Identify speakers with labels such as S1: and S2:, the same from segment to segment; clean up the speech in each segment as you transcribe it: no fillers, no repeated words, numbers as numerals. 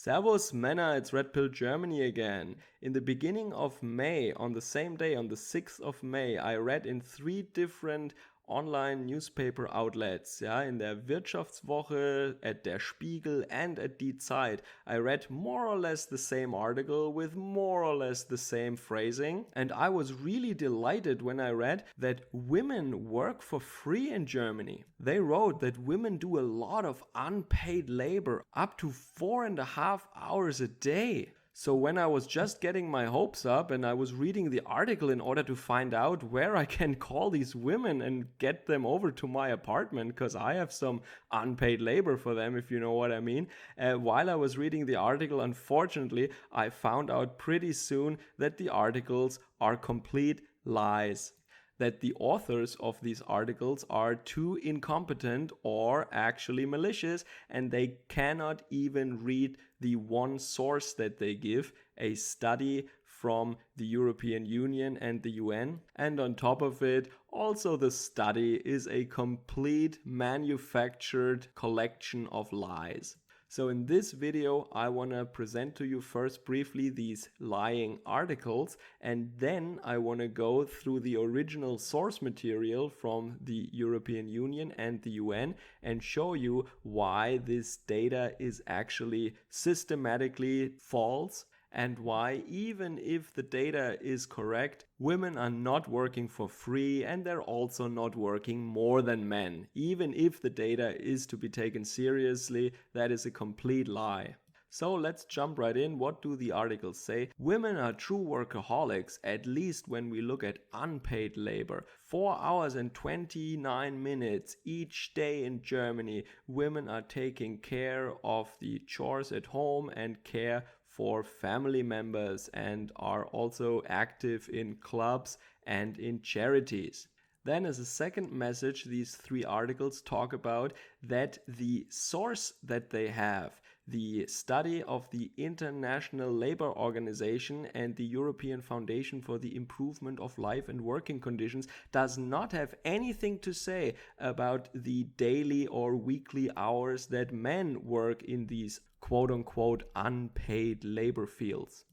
S1: Servus Männer, it's Red Pill Germany again. In the beginning of May, on the same day, on the 6th of May, I read in 3 different online newspaper outlets, in der Wirtschaftswoche, at der Spiegel and at Die Zeit. I read more or less the same article with more or less the same phrasing, and I was really delighted when I read that women work for free in Germany. They wrote that women do a lot of unpaid labor, up to 4.5 hours a day. So when I was just getting my hopes up and I was reading the article in order to find out where I can call these women and get them over to my apartment, because I have some unpaid labor for them, if you know what I mean. While I was reading the article, unfortunately, I found out pretty soon that the articles are complete lies. That the authors of these articles are too incompetent or actually malicious, and they cannot even read the one source that they give, a study from the European Union and the UN. And on top of it, also the study is a complete manufactured collection of lies. So in this video, I want to present to you first briefly these lying articles, and then I want to go through the original source material from the European Union and the UN and show you why this data is actually systematically false, and why, even if the data is correct, women are not working for free and they're also not working more than men. Even if the data is to be taken seriously, that is a complete lie. So let's jump right in. What do the articles say? Women are true workaholics, at least when we look at unpaid labor. 4 hours and 29 minutes each day in Germany. Women are taking care of the chores at home and care for family members, and are also active in clubs and in charities. Then, as a second message, these 3 articles talk about that the source that they have, the study of the International Labour Organization and the European Foundation for the Improvement of Life and Working Conditions, does not have anything to say about the daily or weekly hours that men work in these quote-unquote unpaid labor fields.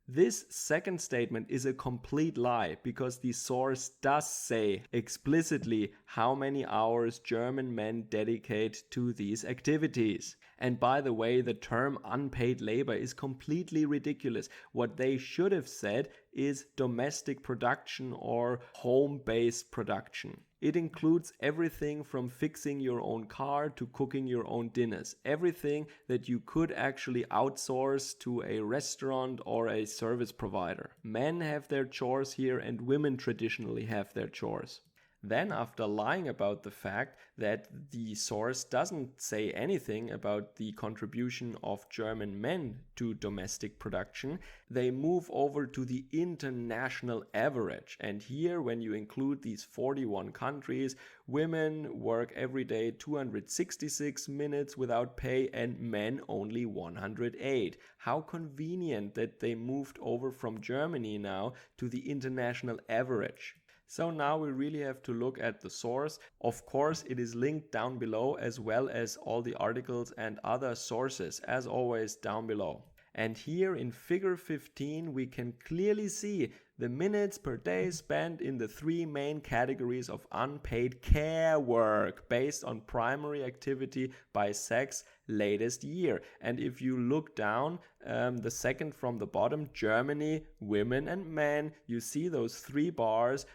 S1: This second statement is a complete lie, because the source does say explicitly how many hours German men dedicate to these activities. And by the way, the term unpaid labor is completely ridiculous. What they should have said is domestic production or home-based production. It includes everything from fixing your own car to cooking your own dinners. Everything that you could actually outsource to a restaurant or a service provider. Men have their chores here and women traditionally have their chores. Then, after lying about the fact that the source doesn't say anything about the contribution of German men to domestic production, they move over to the international average. And here, when you include these 41 countries, women work every day 266 minutes without pay and men only 108. How convenient that they moved over from Germany now to the international average. So now we really have to look at the source. Of course, it is linked down below, as well as all the articles and other sources, as always, down below. And here in figure 15, we can clearly see the minutes per day spent in the 3 main categories of unpaid care work based on primary activity by sex latest year. And if you look down, the second from the bottom, Germany, women and men, you see those 3 bars.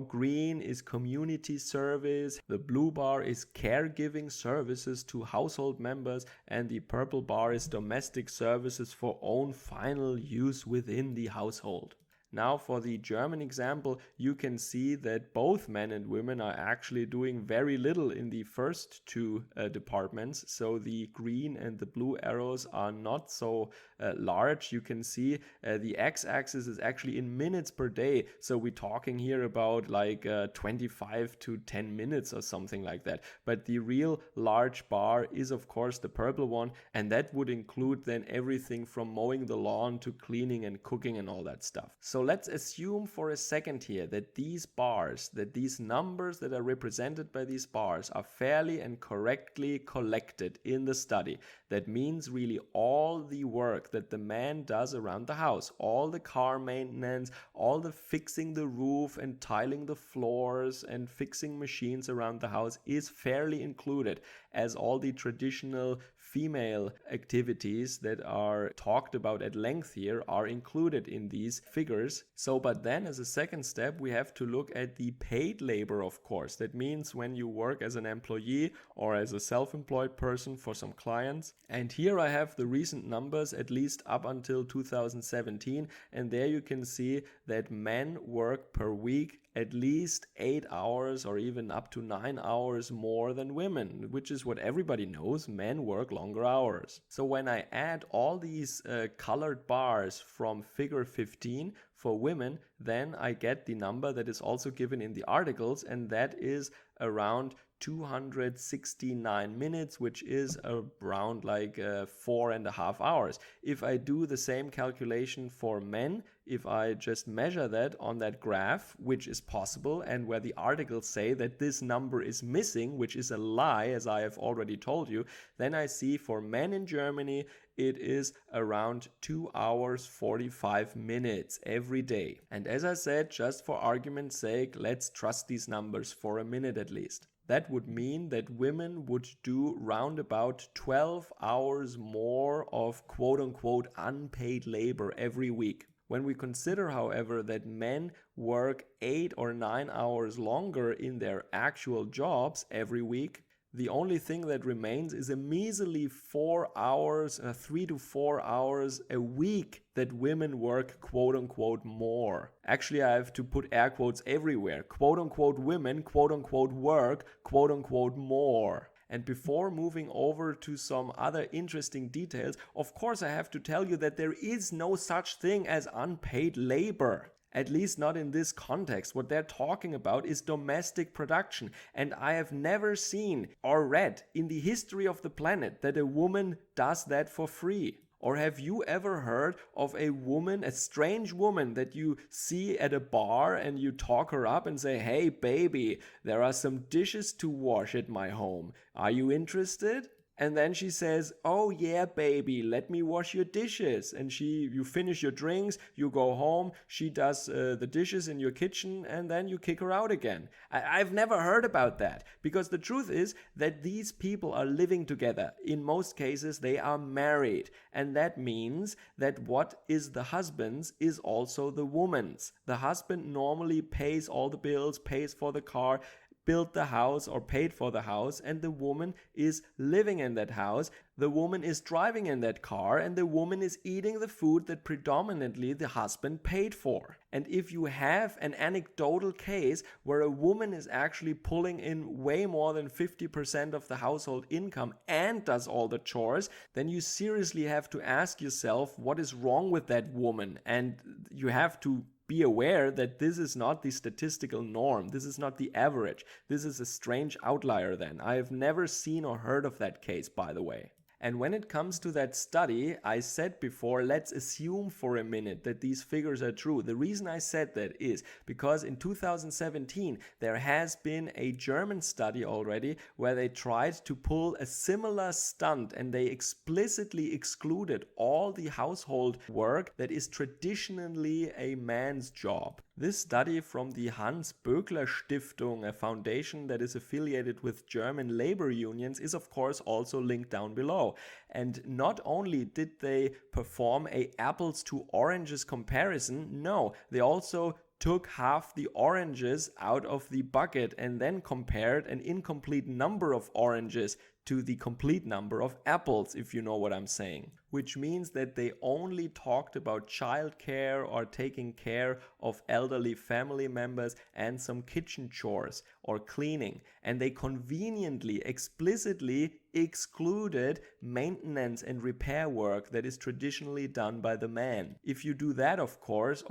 S1: Green is community service, the blue bar is caregiving services to household members, and the purple bar is domestic services for own final use within the household. Now, for the German example, you can see that both men and women are actually doing very little in the first 2 departments. So the green and the blue arrows are not so large. You can see the x-axis is actually in minutes per day. So we're talking here about like 25 to 10 minutes or something like that. But the real large bar is, of course, the purple one. And that would include then everything from mowing the lawn to cleaning and cooking and all that stuff. So let's assume for a second here that these bars, that these numbers that are represented by these bars are fairly and correctly collected in the study. That means really all the work that the man does around the house, all the car maintenance, all the fixing the roof and tiling the floors and fixing machines around the house is fairly included, as all the traditional female activities that are talked about at length here are included in these figures. So, but then as a second step, we have to look at the paid labor, of course. That means when you work as an employee or as a self-employed person for some clients. And here I have the recent numbers, at least up until 2017. And there you can see that men work per week at least 8 hours or even up to 9 hours more than women, which is what everybody knows. Men work longer hours. So when I add all these colored bars from figure 15 for women, then I get the number that is also given in the articles, and that is around 269 minutes, which is around like 4.5 hours. If I do the same calculation for men, if I just measure that on that graph, which is possible, and where the articles say that this number is missing, which is a lie, as I have already told you, then I see for men in Germany, it is around 2 hours 45 minutes every day. And as I said, just for argument's sake, let's trust these numbers for a minute at least. That would mean that women would do round about 12 hours more of quote-unquote unpaid labor every week. When we consider, however, that men work 8 or 9 hours longer in their actual jobs every week, the only thing that remains is a measly 4 hours, 3 to 4 hours a week that women work quote-unquote more. Actually, I have to put air quotes everywhere. Quote-unquote women, quote-unquote work, quote-unquote more. And before moving over to some other interesting details, of course I have to tell you that there is no such thing as unpaid labor. At least not in this context. What they're talking about is domestic production. And I have never seen or read in the history of the planet that a woman does that for free. Or have you ever heard of a woman, a strange woman that you see at a bar and you talk her up and say, "Hey baby, there are some dishes to wash at my home. Are you interested?" And then she says, "Oh yeah, baby, let me wash your dishes." And you finish your drinks, you go home, she does the dishes in your kitchen, and then you kick her out again. I've never heard about that, because the truth is that these people are living together. In most cases, they are married. And that means that what is the husband's is also the woman's. The husband normally pays all the bills, pays for the car, built the house or paid for the house, and the woman is living in that house. The woman is driving in that car, and the woman is eating the food that predominantly the husband paid for. And if you have an anecdotal case where a woman is actually pulling in way more than 50% of the household income and does all the chores, then you seriously have to ask yourself what is wrong with that woman. And you have to be aware that this is not the statistical norm. This is not the average. This is a strange outlier then. I have never seen or heard of that case, by the way. And when it comes to that study, I said before, let's assume for a minute that these figures are true. The reason I said that is because in 2017, there has been a German study already where they tried to pull a similar stunt, and they explicitly excluded all the household work that is traditionally a man's job. This study from the Hans Böckler Stiftung, a foundation that is affiliated with German labor unions, is of course also linked down below. And not only did they perform a apples to oranges comparison, no, they also took half the oranges out of the bucket and then compared an incomplete number of oranges to the complete number of apples, if you know what I'm saying. Which means that they only talked about childcare or taking care of elderly family members and some kitchen chores or cleaning. And they conveniently, explicitly excluded maintenance and repair work that is traditionally done by the man. If you do that, of course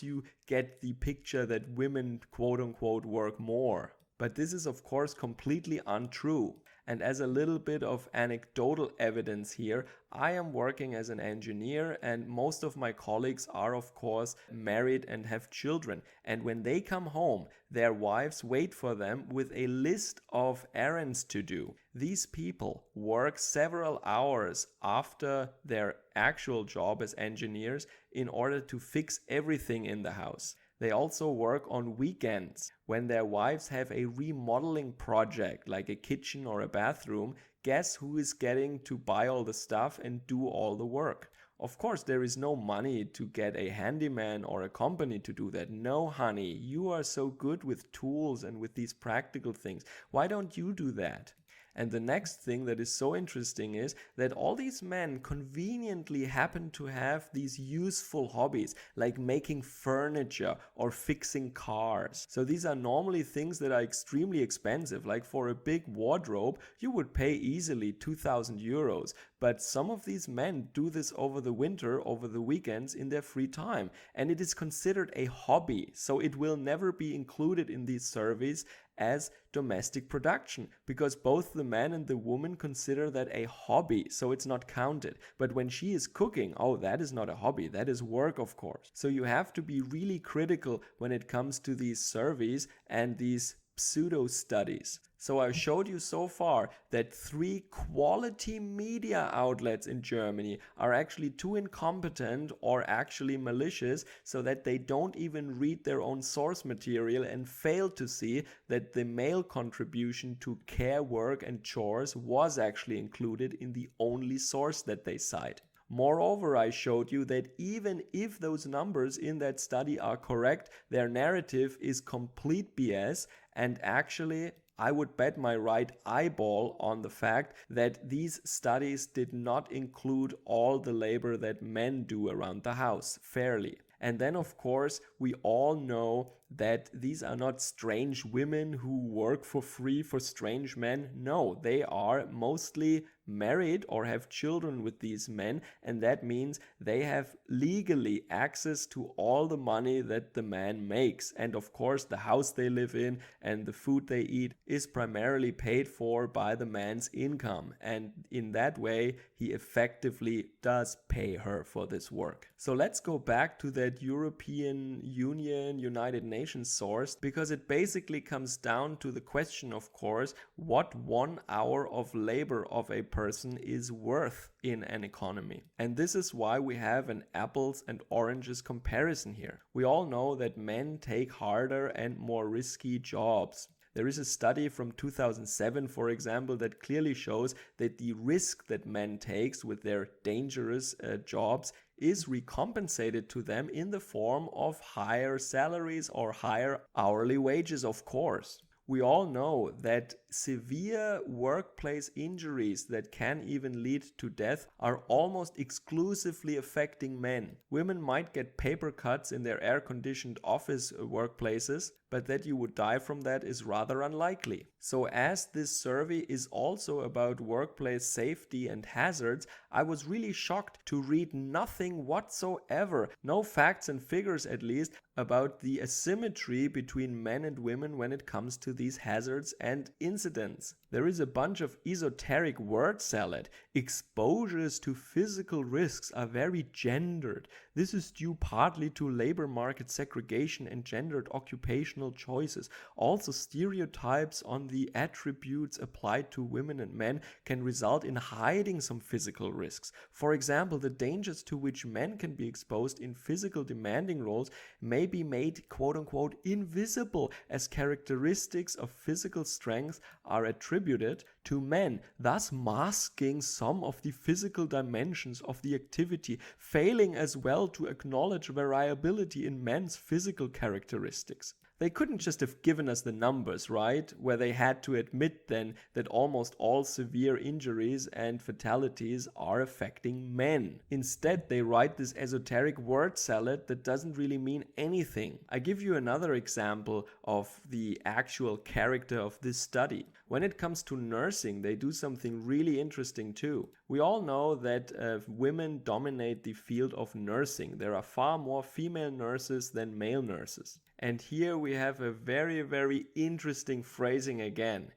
S1: you get the picture that women quote unquote work more. But this is of course completely untrue. And as a little bit of anecdotal evidence here, I am working as an engineer, and most of my colleagues are, of course, married and have children. And when they come home, their wives wait for them with a list of errands to do. These people work several hours after their actual job as engineers in order to fix everything in the house. They also work on weekends. When their wives have a remodeling project like a kitchen or a bathroom, guess who is getting to buy all the stuff and do all the work? Of course, there is no money to get a handyman or a company to do that. No, honey, you are so good with tools and with these practical things. Why don't you do that? And the next thing that is so interesting is that all these men conveniently happen to have these useful hobbies, like making furniture or fixing cars. So these are normally things that are extremely expensive. Like for a big wardrobe, you would pay easily 2,000 euros. But some of these men do this over the winter, over the weekends, in their free time. And it is considered a hobby. So it will never be included in these surveys as domestic production, because both the man and the woman consider that a hobby, so it's not counted. But when she is cooking, oh, that is not a hobby, that is work, of course. So you have to be really critical when it comes to these surveys and these pseudo studies. So I showed you so far that 3 quality media outlets in Germany are actually too incompetent or actually malicious, so that they don't even read their own source material and fail to see that the male contribution to care work and chores was actually included in the only source that they cite. Moreover, I showed you that even if those numbers in that study are correct, their narrative is complete BS, and actually I would bet my right eyeball on the fact that these studies did not include all the labor that men do around the house fairly. And then, of course, we all know that these are not strange women who work for free for strange men. No, they are mostly married or have children with these men, and that means they have legally access to all the money that the man makes. And of course, the house they live in and the food they eat is primarily paid for by the man's income. And in that way, he effectively does pay her for this work. So let's go back to that European Union, United Nations source, because it basically comes down to the question, of course, what 1 hour of labor of a person is worth in an economy. And this is why we have an apples and oranges comparison here. We all know that men take harder and more risky jobs. There is a study from 2007, for example, that clearly shows that the risk that men takes with their dangerous jobs is recompensated to them in the form of higher salaries or higher hourly wages, of course. We all know that severe workplace injuries that can even lead to death are almost exclusively affecting men. Women might get paper cuts in their air-conditioned office workplaces, but that you would die from that is rather unlikely. So as this survey is also about workplace safety and hazards, I was really shocked to read nothing whatsoever, no facts and figures at least, about the asymmetry between men and women when it comes to these hazards and incidents. There is a bunch of esoteric word salad. Exposures to physical risks are very gendered. This is due partly to labor market segregation and gendered occupational choices. Also, stereotypes on the attributes applied to women and men can result in hiding some physical risks. For example, the dangers to which men can be exposed in physical demanding roles may be made quote-unquote invisible, as characteristics of physical strength are attributed to men, thus masking some of the physical dimensions of the activity, failing as well to acknowledge variability in men's physical characteristics. They couldn't just have given us the numbers, right? Where they had to admit then that almost all severe injuries and fatalities are affecting men. Instead, they write this esoteric word salad that doesn't really mean anything. I give you another example of the actual character of this study. When it comes to nursing, they do something really interesting too. We all know that women dominate the field of nursing. There are far more female nurses than male nurses. And here we have a very, very interesting phrasing again.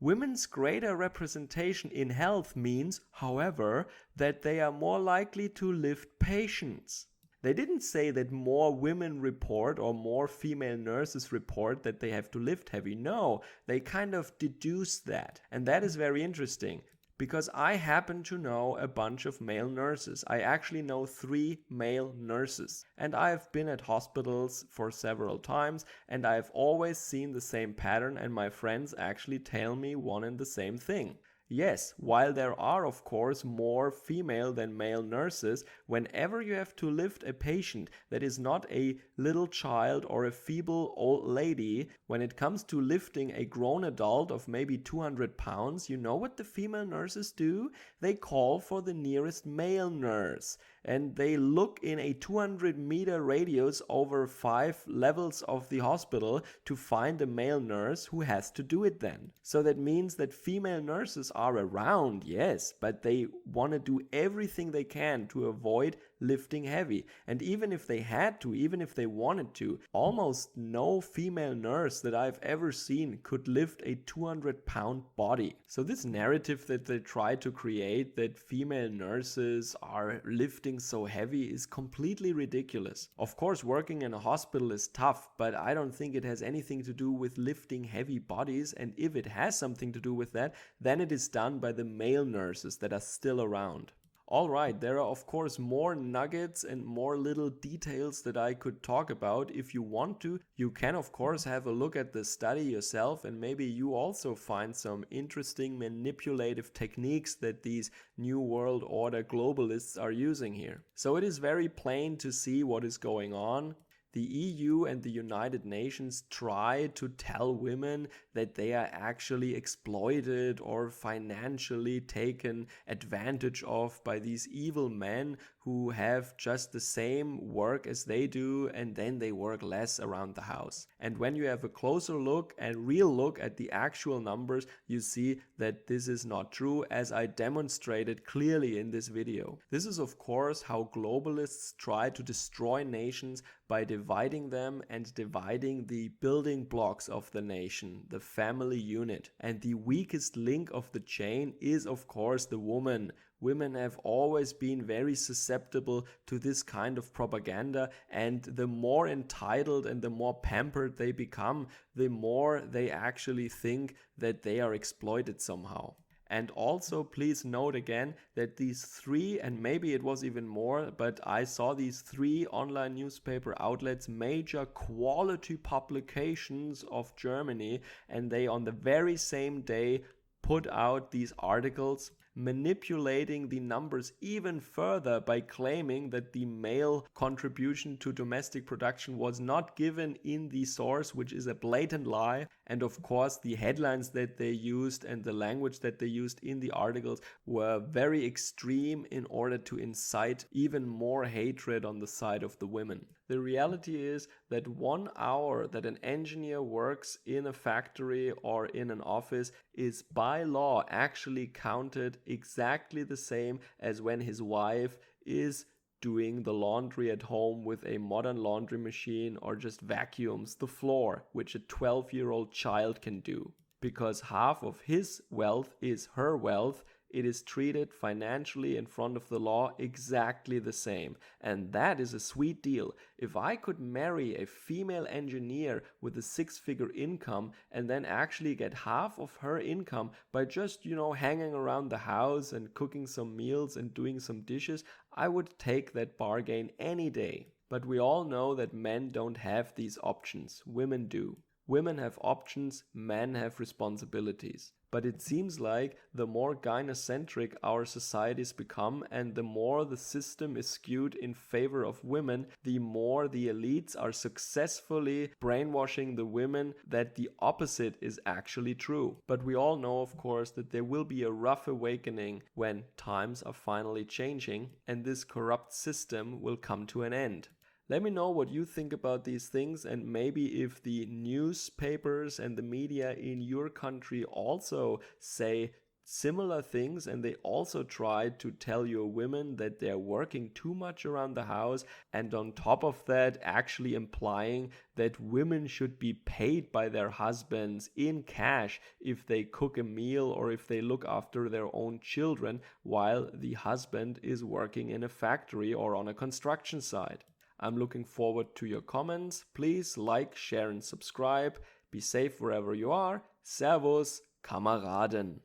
S1: Women's greater representation in health means, however, that they are more likely to lift patients. They didn't say that more women report or more female nurses report that they have to lift heavy. No, they kind of deduced that. And that is very interesting because I happen to know a bunch of male nurses. I actually know 3 male nurses. And I've been at hospitals for several times and I've always seen the same pattern, and my friends actually tell me one and the same thing. Yes, while there are of course more female than male nurses, whenever you have to lift a patient that is not a little child or a feeble old lady, when it comes to lifting a grown adult of maybe 200 pounds, you know what the female nurses do? They call for the nearest male nurse. And they look in a 200-meter radius over 5 levels of the hospital to find a male nurse who has to do it then. So that means that female nurses are around, yes, but they want to do everything they can to avoid lifting heavy. And even if they had to, even if they wanted to, almost no female nurse that I've ever seen could lift a 200-pound body. So this narrative that they try to create that female nurses are lifting so heavy is completely ridiculous. Of course, working in a hospital is tough, but I don't think it has anything to do with lifting heavy bodies, and if it has something to do with that, then it is done by the male nurses that are still around. Alright, there are of course more nuggets and more little details that I could talk about. If you want to, you can of course have a look at the study yourself, and maybe you also find some interesting manipulative techniques that these New World Order globalists are using here. So it is very plain to see what is going on. The EU and the United Nations try to tell women that they are actually exploited or financially taken advantage of by these evil men who have just the same work as they do, and then they work less around the house. And when you have a closer look and real look at the actual numbers, you see that this is not true, as I demonstrated clearly in this video. This is of course how globalists try to destroy nations by dividing them and dividing the building blocks of the nation, the family unit. And the weakest link of the chain is of course the woman. Women have always been very susceptible to this kind of propaganda, and the more entitled and the more pampered they become, the more they actually think that they are exploited somehow. And also please note again that these 3, and maybe it was even more, but I saw these 3 online newspaper outlets, major quality publications of Germany, and they on the very same day put out these articles manipulating the numbers even further by claiming that the male contribution to domestic production was not given in the source, which is a blatant lie. And of course the headlines that they used and the language that they used in the articles were very extreme in order to incite even more hatred on the side of the women. The reality is that 1 hour that an engineer works in a factory or in an office is by law actually counted exactly the same as when his wife is doing the laundry at home with a modern laundry machine or just vacuums the floor, which a 12-year-old child can do. Because half of his wealth is her wealth, it is treated financially in front of the law exactly the same. And that is a sweet deal. If I could marry a female engineer with a 6-figure income and then actually get half of her income by just, hanging around the house and cooking some meals and doing some dishes, I would take that bargain any day. But we all know that men don't have these options. Women do. Women have options, men have responsibilities. But it seems like the more gynocentric our societies become and the more the system is skewed in favor of women, the more the elites are successfully brainwashing the women that the opposite is actually true. But we all know, of course, that there will be a rough awakening when times are finally changing and this corrupt system will come to an end. Let me know what you think about these things, and maybe if the newspapers and the media in your country also say similar things, and they also try to tell your women that they're working too much around the house, and on top of that actually implying that women should be paid by their husbands in cash if they cook a meal or if they look after their own children while the husband is working in a factory or on a construction site. I'm looking forward to your comments. Please like, share and subscribe. Be safe wherever you are. Servus, Kameraden.